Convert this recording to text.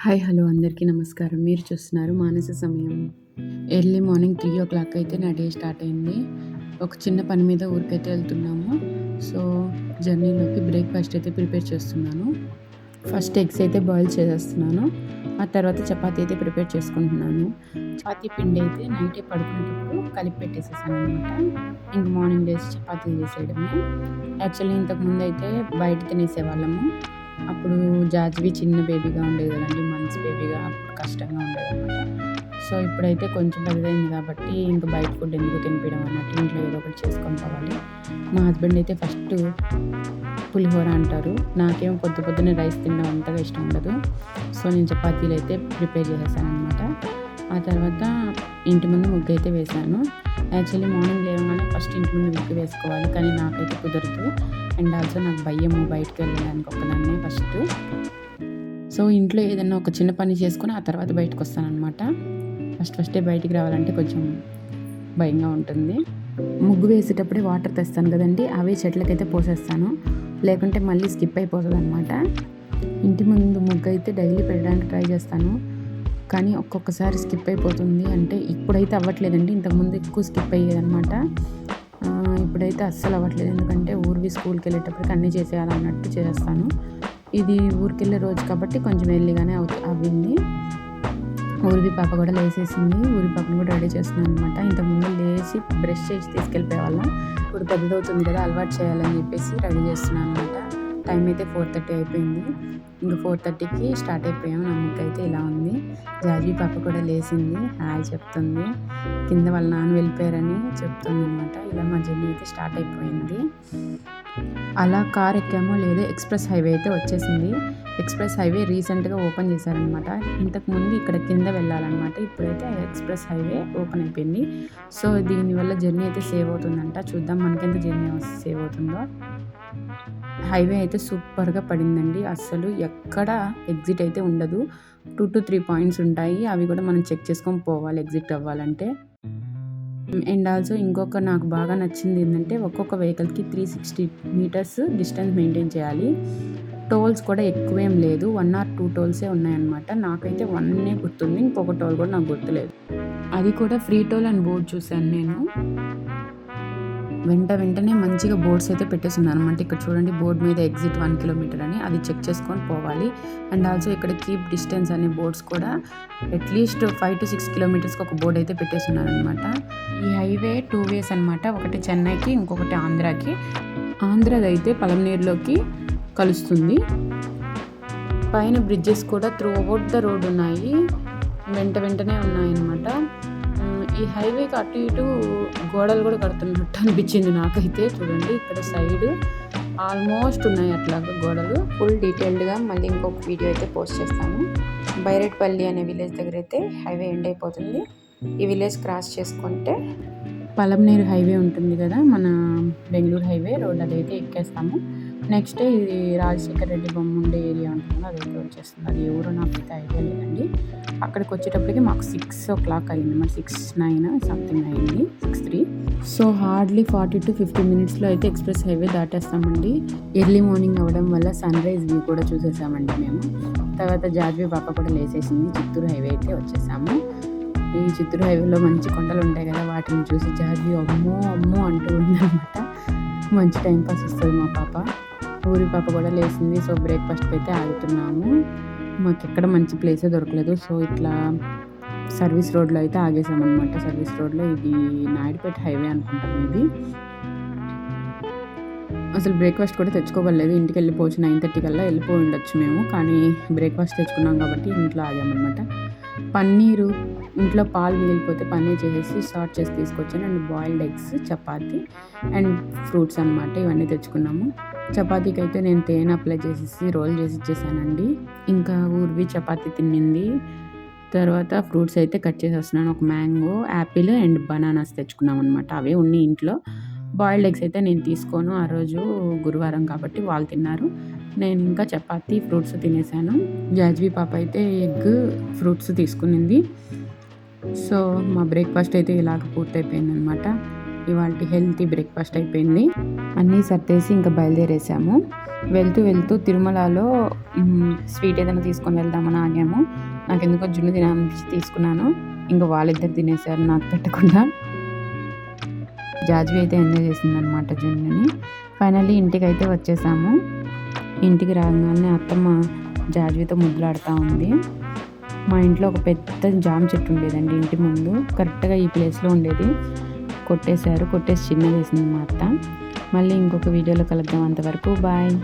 Hi hello అందరికీ నమస్కారం. మీరు చూస్తున్నారు మానస సమయం. ఎర్లీ మార్నింగ్ 3:00 అయితే నా డే స్టార్ట్ అయింది. ఒక చిన్న పని మీద ఊరికైతే వెళ్తున్నాము. సో జర్నీలోకి బ్రేక్ఫాస్ట్ అయితే ప్రిపేర్ చేస్తున్నాను. ఫస్ట్ ఎగ్స్ అయితే బాయిల్ చేసేస్తున్నాను. ఆ తర్వాత చపాతీ అయితే ప్రిపేర్ చేసుకుంటున్నాను. చపాతీ పిండి అయితే నైటే పడుకునేటప్పుడు కలిపి పెట్టేసేసాను అనమాట. ఇంక మార్నింగ్ లేసి చపాతీ చేసేయడమే. యాక్చువల్లీ ఇంతకుముందు అయితే బయట తినేసేవాళ్ళము. అప్పుడు జాజ్వి చిన్న బేబీగా ఉండేది కదండి, మంత్స్ బేబీగా. అప్పుడు కష్టంగా ఉండేదన్నమాట. సో ఇప్పుడైతే కొంచెం పెద్దదైంది కాబట్టి ఇంక బయట ఫుడ్ ఎందుకు తినిపించడం అన్నట్టు ఇంట్లో ఏదో ఒకటి చేసుకొని పోవాలి. మా హస్బెండ్ అయితే ఫస్ట్ పులిహోర అంటారు. నాకేమో పొద్దున్నే రైస్ తినడం అంతగా ఇష్టం ఉండదు. సో నేను చపాతీలు అయితే ప్రిపేర్ చేసేసాను అనమాట. ఆ తర్వాత ఇంటి ముందు ముగ్గు అయితే వేశాను. యాక్చువల్లీ మార్నింగ్ లేవగానే ఫస్ట్ ఇంటి ముందు ముగ్గు వేసుకోవాలి, కానీ నాకైతే కుదరదు. అండ్ ఆల్సో నాకు భయము బయటకు వెళ్ళడానికి ఒక్కదాన్నే ఫస్ట్. సో ఇంట్లో ఏదైనా ఒక చిన్న పని చేసుకొని ఆ తర్వాత బయటకు వస్తానన్నమాట. ఫస్టే బయటికి రావాలంటే కొంచెం భయంగా ఉంటుంది. ముగ్గు వేసేటప్పుడే వాటర్ తెస్తాను కదండి, అవే చెట్లకైతే పోసేస్తాను, లేకుంటే మళ్ళీ స్కిప్ అయిపోతుంది అనమాట. ఇంటి ముందు ముగ్గు అయితే డైలీ పెట్టడానికి ట్రై చేస్తాను, కానీ ఒక్కొక్కసారి స్కిప్ అయిపోతుంది. అంటే ఇప్పుడైతే అవ్వట్లేదండి, ఇంతకుముందు ఎక్కువ స్కిప్ అయ్యేదన్నమాట. ఇప్పుడైతే అస్సలు అవ్వట్లేదు, ఎందుకంటే ఊరికి స్కూల్కి వెళ్ళేటప్పటికి అన్నీ చేసేయాలన్నట్టు చేస్తాను. ఇది ఊరికి వెళ్ళే రోజు కాబట్టి కొంచెం ఎర్లీగానే అవ్వింది. ఊరి పాప కూడా లేసేసింది. ఊరి పాపను కూడా రెడీ చేస్తున్నాను అనమాట. ఇంతకుముందు లేచి బ్రష్ చేసి తీసుకెళ్ళిపోయేవాళ్ళం. ఇప్పుడు పెద్దదవుతుంది కదా, అలవాటు చేయాలని చెప్పేసి రెడీ చేస్తున్నాను అనమాట. టైం అయితే 4:30 అయిపోయింది. ఇంకా 4:30కి స్టార్ట్ అయిపోయాము. నా ముగ్గు అయితే ఇలా ఉంది. జాజీ పాప కూడా లేచింది, హాయ్ చెప్తుంది. కింద వాళ్ళ నాన్న వెళ్ళిపోయారని చెప్తుంది అనమాట. ఇలా మా జర్నీ అయితే స్టార్ట్ అయిపోయింది. అలా కార్ ఎక్కామో లేదో ఎక్స్ప్రెస్ హైవే అయితే వచ్చేసింది. ఎక్స్ప్రెస్ హైవే రీసెంట్గా ఓపెన్ చేశారనమాట. ఇంతకుముందు ఇక్కడ కింద వెళ్ళాలన్నమాట, ఇప్పుడైతే ఎక్స్ప్రెస్ హైవే ఓపెన్ అయిపోయింది. సో దీనివల్ల జర్నీ అయితే సేవ్ అవుతుందంట. చూద్దాం మనకెంత జర్నీ సేవ్ అవుతుందో. హైవే అయితే సూపర్గా పడిందండి. అస్సలు ఎక్కడ ఎగ్జిట్ అయితే ఉండదు. 2 to 3 పాయింట్స్ ఉంటాయి, అవి కూడా మనం చెక్ చేసుకొని పోవాలి ఎగ్జిట్ అవ్వాలంటే. అండ్ ఆల్సో ఇంకొక నాకు బాగా నచ్చింది ఏంటంటే, ఒక్కొక్క వెహికల్కి 360 మీటర్స్ డిస్టెన్స్ మెయింటైన్ చేయాలి. టోల్స్ కూడా ఎక్కువేం లేదు, 1 or 2 టోల్సే ఉన్నాయన్నమాట. నాకైతే 1 గుర్తుంది, ఇంకొక టోల్ కూడా నాకు గుర్తులేదు. అది కూడా ఫ్రీ టోల్ అని బోర్డు చూశాను నేను. వెంటనే మంచిగా బోర్డ్స్ అయితే పెట్టేస్తున్నారు అనమాట. ఇక్కడ చూడండి, బోర్డు మీద ఎగ్జిట్ 1 kilometer అని, అది చెక్ చేసుకొని పోవాలి. అండ్ ఆల్సో ఇక్కడ కీప్ డిస్టెన్స్ అనే బోర్డ్స్ కూడా అట్లీస్ట్ 5 to 6 kilometers ఒక బోర్డు అయితే పెట్టేస్తున్నారు అనమాట. ఈ హైవే 2 ways అనమాట. ఒకటి చెన్నైకి, ఇంకొకటి ఆంధ్రాకి. ఆంధ్రాది అయితే పలమనేరులోకి కలుస్తుంది. పైన బ్రిడ్జెస్ కూడా త్రూ అవుట్ ద రోడ్ ఉన్నాయి, వెంటనే ఉన్నాయన్నమాట. ఈ హైవేకి అటు ఇటు గోడలు కూడా కడుతున్నట్టు అనిపించింది నాకైతే. చూడండి, ఇక్కడ సైడ్ ఆల్మోస్ట్ ఉన్నాయి అట్లాగా గోడలు. ఫుల్ డీటెయిల్డ్గా మళ్ళీ ఇంకొక వీడియో అయితే పోస్ట్ చేస్తాను. బైరెట్పల్లి అనే విలేజ్ దగ్గర అయితే హైవే ఎండ్ అయిపోతుంది. ఈ విలేజ్ క్రాస్ చేసుకుంటే పలమనేరు హైవే ఉంటుంది కదా, మన బెంగళూరు హైవే రోడ్, అదైతే ఎక్కేస్తాము. నెక్స్ట్ ఇది రాజశేఖర్ రెడ్డి బొమ్మ ఉండే ఏరియా ఉంటుంది, అదైతే వచ్చేస్తుంది. అది ఎవరో నాకైతే ఐడియా లేదండి. అక్కడికి వచ్చేటప్పటికి మాకు 6 o'clock అయింది, మరి 6:09 సంథింగ్ అయింది, 6:03. సో హార్డ్లీ 40 to 50 minutesలో అయితే ఎక్స్ప్రెస్ హైవే దాటేస్తామండి. ఎర్లీ మార్నింగ్ అవ్వడం వల్ల సన్ రైజ్ వ్యూ కూడా చూసేసామండి మేము. తర్వాత జాజ్వి పాప కూడా లేసేసింది. చిత్తూరు హైవే అయితే వచ్చేసాము. ఈ చిత్తూరు హైవేలో మంచి కొండలు ఉంటాయి కదా, వాటిని చూసి జాజ్వి అమ్మో అంటూ ఉందన్నమాట. మంచి టైం పాస్ వస్తుంది మా పాప. ఊరి పాప కూడా లేచింది. సో బ్రేక్ఫాస్ట్కి అయితే ఆగుతున్నాము. మాకు ఎక్కడ మంచి ప్లేసే దొరకలేదు. సో ఇట్లా సర్వీస్ రోడ్లో అయితే ఆగేసామన్నమాట. సర్వీస్ రోడ్లో, ఇది నాయుడుపేట హైవే అనుకుంటాం ఇది. అసలు బ్రేక్ఫాస్ట్ కూడా తెచ్చుకోవలేదు, ఇంటికి వెళ్ళిపోవచ్చు. 9:30 కల్లా వెళ్ళిపోయి ఉండొచ్చు మేము, కానీ బ్రేక్ఫాస్ట్ తెచ్చుకున్నాం కాబట్టి ఇంట్లో ఆగామన్నమాట. పన్నీరు, ఇంట్లో పాలు మిగిలిపోతే పన్నీర్ చేసేసి సార్ట్ చేసి తీసుకొచ్చాను. And boiled eggs, chapati and fruits అనమాట, ఇవన్నీ తెచ్చుకున్నాము. చపాతీకి అయితే నేను తేనె అప్లై చేసేసి రోల్ చేసి ఇచ్చేసానండి. ఇంకా ఊరివి చపాతీ తిన్నింది. తర్వాత ఫ్రూట్స్ అయితే కట్ చేసి వస్తున్నాను. ఒక మ్యాంగో, యాపిల్ అండ్ బనానాస్ తెచ్చుకున్నాం అనమాట, అవే ఉన్నాయి ఇంట్లో. బాయిల్డ్ ఎగ్స్ అయితే నేను తీసుకోను, ఆ రోజు గురువారం కాబట్టి వాళ్ళు తిన్నారు. నేను ఇంకా చపాతీ, ఫ్రూట్స్ తినేసాను. జాజ్వి పాప అయితే ఎగ్, ఫ్రూట్స్ తీసుకునింది. సో మా బ్రేక్ఫాస్ట్ అయితే ఇలాగ పూర్తయిపోయింది అనమాట. ఇవాళ హెల్తీ బ్రేక్ఫాస్ట్ అయిపోయింది. అన్నీ సర్దేసి ఇంకా బయలుదేరేసాము. వెళ్తూ వెళ్తూ తిరుమలలో స్వీట్ ఏదైనా తీసుకొని వెళ్దామని ఆగాము. నాకు ఎందుకో జున్ను తినాలనిపించి తీసుకున్నాను. ఇంకా వాళ్ళిద్దరు తినేసారు నాకు పెట్టకుండా. జాజ్వి అయితే ఎంజాయ్ చేసిందనమాట జున్నుని. ఫైనల్లీ ఇంటికైతే వచ్చేసాము. ఇంటికి రాగానే అత్తమ్మ జాజ్వితో ముద్దులాడుతూ ఉంది. మా ఇంట్లో ఒక పెద్ద జామ చెట్టు ఉండేదండి ఇంటి ముందు, కరెక్ట్గా ఈ ప్లేస్లో ఉండేది. కొట్టేసి చిన్నది వేసింది మా అత్త. మళ్ళీ ఇంకొక వీడియోలో కలుద్దాం. అంతవరకు బాయ్.